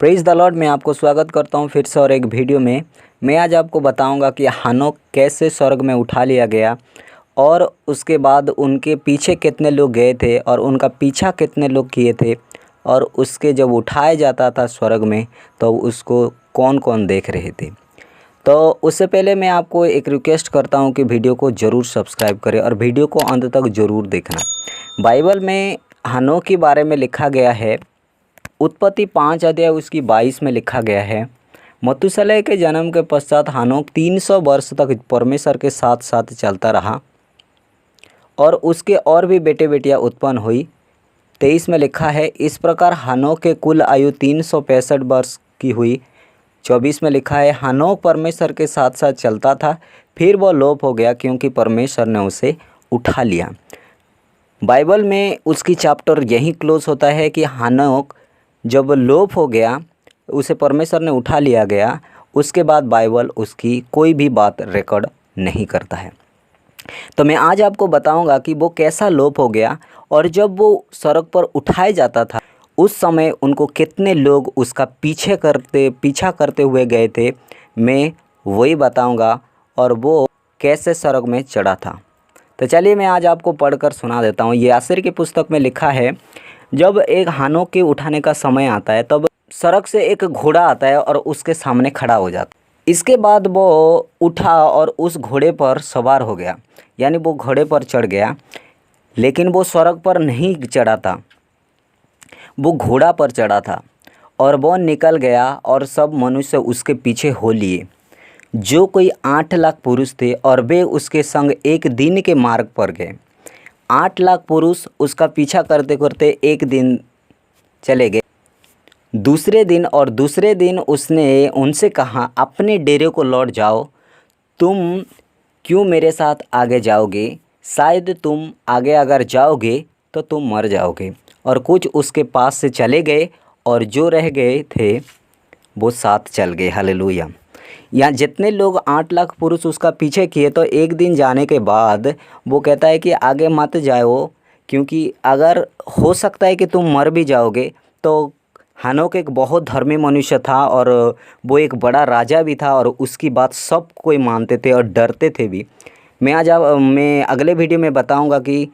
Praise the Lord. मैं आपको स्वागत करता हूं फिर से और एक वीडियो में। मैं आज आपको बताऊंगा कि हनोक कैसे स्वर्ग में उठा लिया गया और उसके बाद उनके पीछे कितने लोग गए थे और उनका पीछा कितने लोग किए थे और उसके जब उठाया जाता था स्वर्ग में तो उसको कौन कौन देख रहे थे। तो उससे पहले मैं आपको एक रिक्वेस्ट करता हूं कि वीडियो को ज़रूर सब्सक्राइब करें और वीडियो को अंत तक ज़रूर देखना। बाइबल में हनोक के बारे में लिखा गया है। उत्पत्ति 5 अध्याय उसकी 22 में लिखा गया है, मथुसेलह के जन्म के पश्चात हनोक 300 वर्ष तक परमेश्वर के साथ साथ चलता रहा और उसके और भी बेटे बेटियां उत्पन्न हुई। 23 में लिखा है, इस प्रकार हनोक के कुल आयु 365 वर्ष की हुई। 24 में लिखा है, हनोक परमेश्वर के साथ साथ चलता था, फिर वह लोप हो गया क्योंकि परमेश्वर ने उसे उठा लिया। बाइबल में उसकी चैप्टर यही क्लोज होता है कि हनोक जब लोप हो गया, उसे परमेश्वर ने उठा लिया गया, उसके बाद बाइबल उसकी कोई भी बात रिकॉर्ड नहीं करता है। तो मैं आज आपको बताऊंगा कि वो कैसा लोप हो गया और जब वो सड़क पर उठाया जाता था उस समय उनको कितने लोग उसका पीछा करते हुए गए थे, मैं वही बताऊंगा और वो कैसे सड़क में चढ़ा था। तो चलिए मैं आज आपको पढ़कर सुना देता हूँ। ये यासिर की पुस्तक में लिखा है, जब एक हनोक के उठाने का समय आता है तब सड़क से एक घोड़ा आता है और उसके सामने खड़ा हो जाता है। इसके बाद वो उठा और उस घोड़े पर सवार हो गया, यानी वो घोड़े पर चढ़ गया, लेकिन वो सड़क पर नहीं चढ़ा था, वो घोड़ा पर चढ़ा था और वो निकल गया और सब मनुष्य उसके पीछे हो लिए। जो कोई 8 लाख पुरुष थे और वे उसके संग एक दिन के मार्ग पर गए। 8 लाख पुरुष उसका पीछा करते करते एक दिन चले गए। दूसरे दिन उसने उनसे कहा, अपने डेरे को लौट जाओ, तुम क्यों मेरे साथ आगे जाओगे? शायद तुम आगे अगर जाओगे तो तुम मर जाओगे। और कुछ उसके पास से चले गए और जो रह गए थे वो साथ चल गए। हालेलुया। यहाँ जितने लोग 8 लाख पुरुष उसका पीछे किए, तो एक दिन जाने के बाद वो कहता है कि आगे मत जाओ, क्योंकि अगर हो सकता है कि तुम मर भी जाओगे। तो हनोक एक बहुत धर्मी मनुष्य था और वो एक बड़ा राजा भी था और उसकी बात सब कोई मानते थे और डरते थे भी। मैं अगले वीडियो में बताऊंगा कि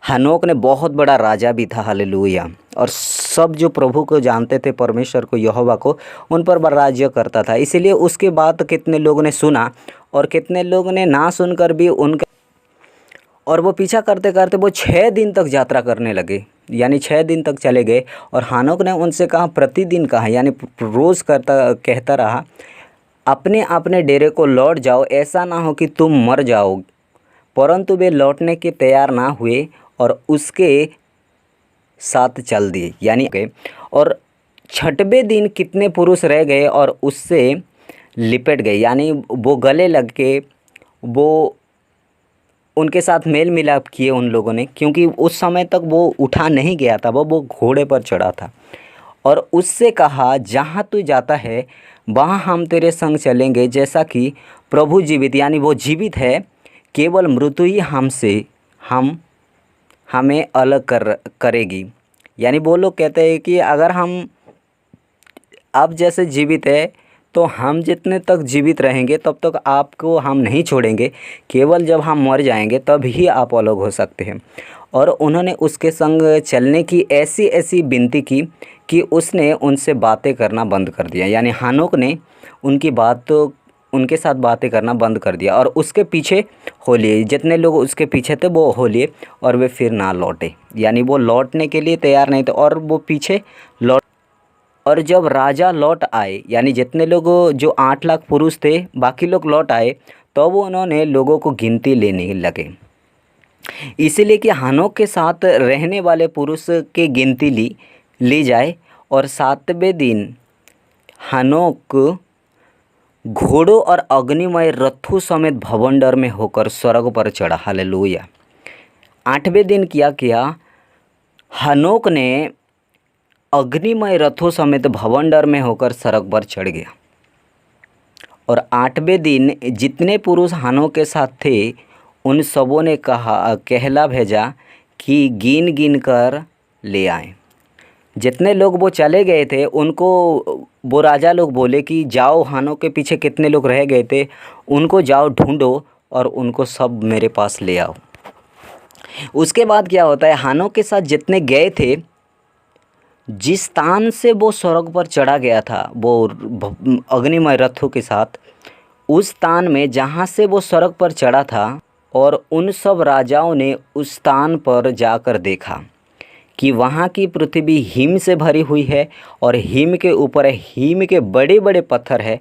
हनोक ने बहुत बड़ा राजा भी था। हालेलुया। और सब जो प्रभु को जानते थे, परमेश्वर को, यहोवा को, उन पर राज्य करता था। इसीलिए उसके बात कितने लोगों ने सुना और कितने लोगों ने ना सुनकर भी उनका, और वो पीछा करते करते वो 6 दिन तक यात्रा करने लगे, यानी 6 दिन तक चले गए। और हनोक ने उनसे कहा, प्रतिदिन कहा, यानी रोज़ कहता रहा, अपने अपने डेरे को लौट जाओ, ऐसा ना हो कि तुम मर जाओ। परंतु वे लौटने के तैयार ना हुए और उसके साथ चल दिए, यानी गए। और 6वें दिन कितने पुरुष रह गए और उससे लिपट गए, यानी वो गले लग के वो उनके साथ मेल मिलाप किए उन लोगों ने, क्योंकि उस समय तक वो उठा नहीं गया था, वो घोड़े पर चढ़ा था। और उससे कहा, जहाँ तू जाता है वहाँ हम तेरे संग चलेंगे, जैसा कि प्रभु जीवित, यानी वो जीवित है, केवल मृत्यु ही हमें अलग करेगी। यानी वो लोग कहते हैं कि अगर हम आप जैसे जीवित है तो हम जितने तक जीवित रहेंगे तब तक आपको हम नहीं छोड़ेंगे, केवल जब हम मर जाएंगे तब ही आप अलग हो सकते हैं। और उन्होंने उसके संग चलने की ऐसी विनती की कि उसने उनसे बातें करना बंद कर दिया, यानी हनोक ने उनके साथ बातें करना बंद कर दिया और उसके पीछे हो लिए। जितने लोग उसके पीछे थे वो हो लिए और वे फिर ना लौटे, यानी वो लौटने के लिए तैयार नहीं थे और वो पीछे लौट। और जब राजा लौट आए, यानी जितने लोग जो 8 लाख पुरुष थे बाकी लोग लौट आए, तो वो उन्होंने लोगों को गिनती लेने लगे, इसीलिए कि हनोक के साथ रहने वाले पुरुष की गिनती ली जाए। और 7वें दिन हनोक घोड़ों और अग्निमय रथों समेत भवंडर में होकर स्वर्ग पर चढ़ा। हालेलुया। 8वें दिन क्या किया, हनोक ने अग्निमय रथों समेत भवंडर में होकर स्वर्ग पर चढ़ गया। और 8वें दिन जितने पुरुष हनोक के साथ थे उन सबों ने कहला भेजा कि गिन गिन कर ले आए। जितने लोग वो चले गए थे उनको वो राजा लोग बोले कि जाओ, हानोक के पीछे कितने लोग रह गए थे उनको जाओ ढूंढो और उनको सब मेरे पास ले आओ। उसके बाद क्या होता है, हानोक के साथ जितने गए थे, जिस स्थान से वो स्वर्ग पर चढ़ा गया था वो अग्निमय रथों के साथ, उस स्थान में जहाँ से वो स्वर्ग पर चढ़ा था, और उन सब राजाओं ने उस स्थान पर जाकर देखा कि वहाँ की पृथ्वी हिम से भरी हुई है और हिम के ऊपर हिम के बड़े बड़े पत्थर है।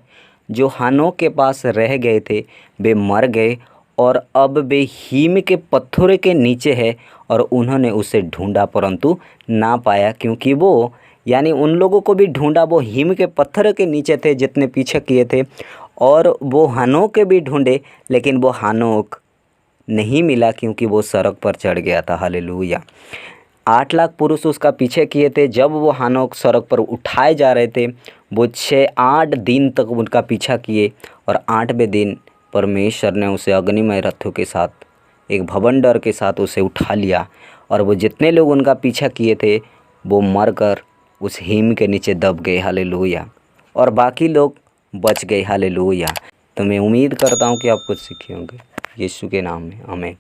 जो हानोक के पास रह गए थे वे मर गए और अब वे हिम के पत्थरों के नीचे है, और उन्होंने उसे ढूंढा परंतु ना पाया, क्योंकि वो यानी उन लोगों को भी ढूंढा, वो हिम के पत्थर के नीचे थे जितने पीछे किए थे, और वो हानोक के भी ढूंढे लेकिन वो हानोक नहीं मिला क्योंकि वो सड़क पर चढ़ गया था। हालेलुया। 8 लाख पुरुष उसका पीछे किए थे। जब वो हानोक सड़क पर उठाए जा रहे थे, वो 6-8 दिन तक उनका पीछा किए, और 8वें दिन परमेश्वर ने उसे अग्निमय रथों के साथ, एक भवंडर के साथ उसे उठा लिया, और वो जितने लोग उनका पीछा किए थे वो मरकर उस हिम के नीचे दब गए। हालेलुया। और बाकी लोग बच गए। हालेलुया। तो मैं उम्मीद करता हूँ कि आप कुछ सीखे होंगे। यीशु के नाम में आमीन।